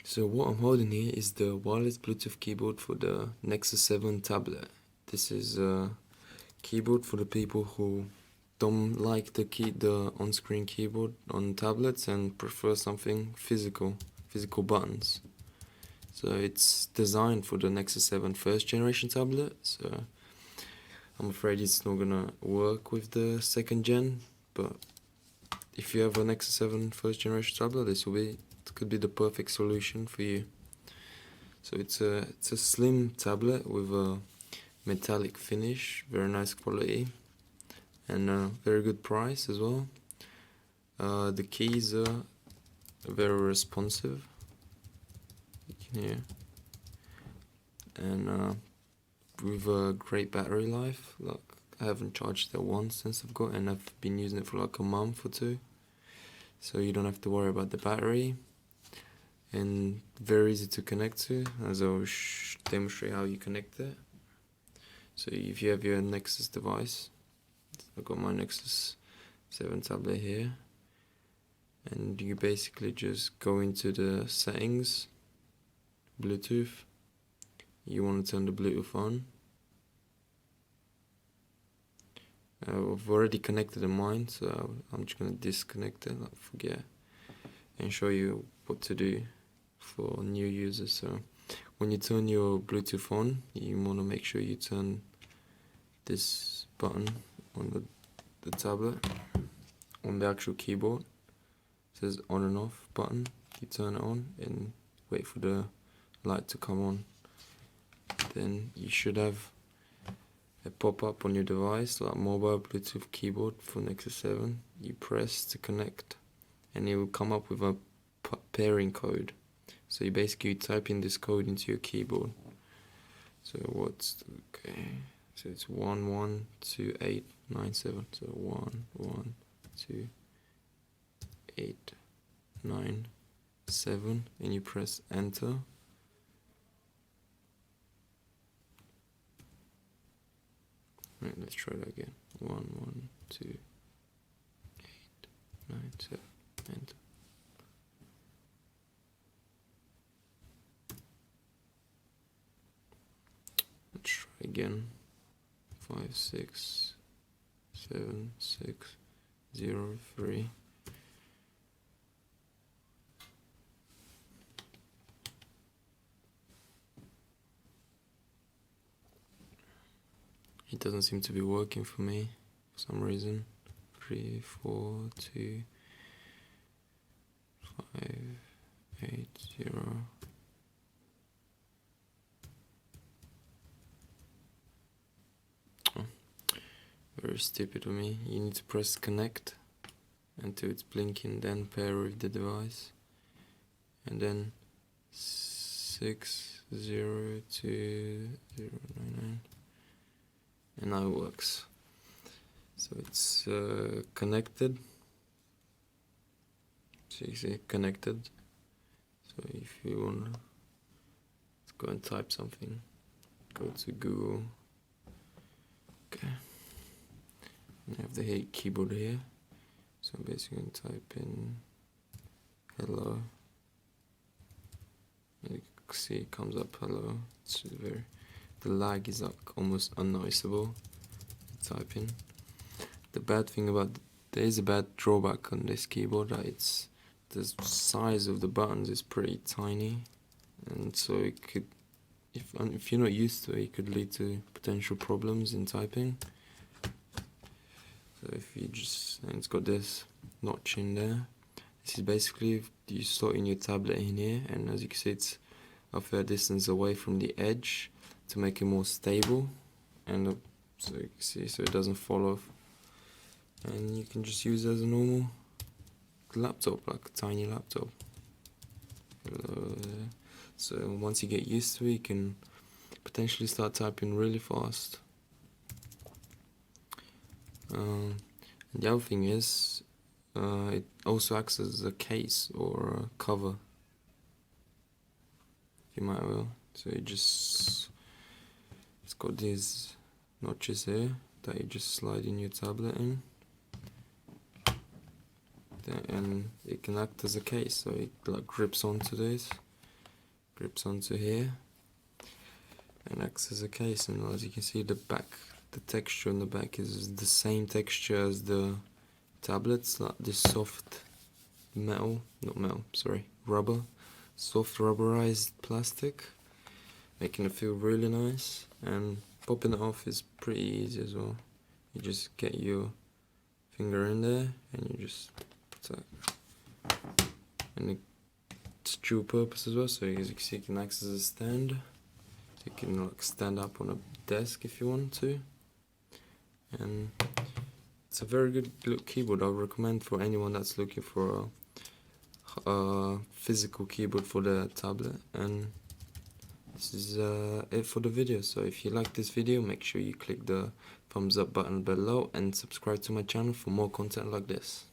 So what I'm holding here is the wireless Bluetooth keyboard for the Nexus 7 tablet. This is a keyboard for the people who don't like the on-screen keyboard on tablets and prefer something physical buttons. So it's designed for the Nexus 7 first generation tablet, so I'm afraid it's not gonna work with the second gen, but if you have a Nexus 7 first generation tablet, it could be the perfect solution for you. So it's a slim tablet with a metallic finish, very nice quality, and a very good price as well. The keys are very responsive, you can hear, and with a great battery life. Like, I haven't charged it once since I've got it, and I've been using it for like a month or two, so you don't have to worry about the battery. And very easy to connect to, as I'll demonstrate how you connect it. So if you have your Nexus device, I've got my Nexus 7 tablet here, and you basically just go into the settings, Bluetooth. You want to turn the Bluetooth on. I've already connected mine, so I'm just going to disconnect it, like forget, and show you what to do for new users. So when you turn your Bluetooth on, you want to make sure you turn this button on the tablet, on the actual keyboard. It says on and off button. You turn it on and wait for the light to come on. Then you should have a pop-up on your device, like mobile Bluetooth keyboard for Nexus 7. You press to connect, and it will come up with a pairing code. So you basically type in this code into your keyboard. So so it's 112897. So 112897, and you press enter. Right, let's try that again. 112897, enter. Let's try again. 567603. It doesn't seem to be working for me for some reason. 3, 4, 2, 5, 8, 0. Very stupid of me. You need to press connect until it's blinking, then pair with the device, and then 602099, and now it works. So it's connected. So you see connected. So if you want to go and type something, go to Google. Okay. I have the keyboard here, so I'm basically going to type in hello. And you can see it comes up hello. It's the lag is like almost unnoticeable. Type in. The bad thing there is a bad drawback on this keyboard, that the size of the buttons is pretty tiny, and so it could, if you're not used to it, it could lead to potential problems in typing. So if you and it's got this notch in there. This is basically, you slot in your tablet in here, and as you can see, it's a fair distance away from the edge to make it more stable, and so you can see, so it doesn't fall off. And you can just use it as a normal laptop, like a tiny laptop. So once you get used to it, you can potentially start typing really fast. The other thing is, it also acts as a case or a cover, you might well. So it's got these notches here that you just slide in your tablet in, and it can act as a case, so it like grips onto this, grips onto here and acts as a case. And as you can see, the texture on the back is the same texture as the tablets, like this soft rubber, soft rubberized plastic, making it feel really nice. And popping it off is pretty easy as well. You just get your finger in there and you just tuck. And it's dual purpose as well, so as you can see, it can act as a stand. You can like stand up on a desk if you want to. And it's a very good little keyboard. I would recommend for anyone that's looking for a physical keyboard for their tablet. And this is it for the video. So if you like this video, make sure you click the thumbs up button below and subscribe to my channel for more content like this.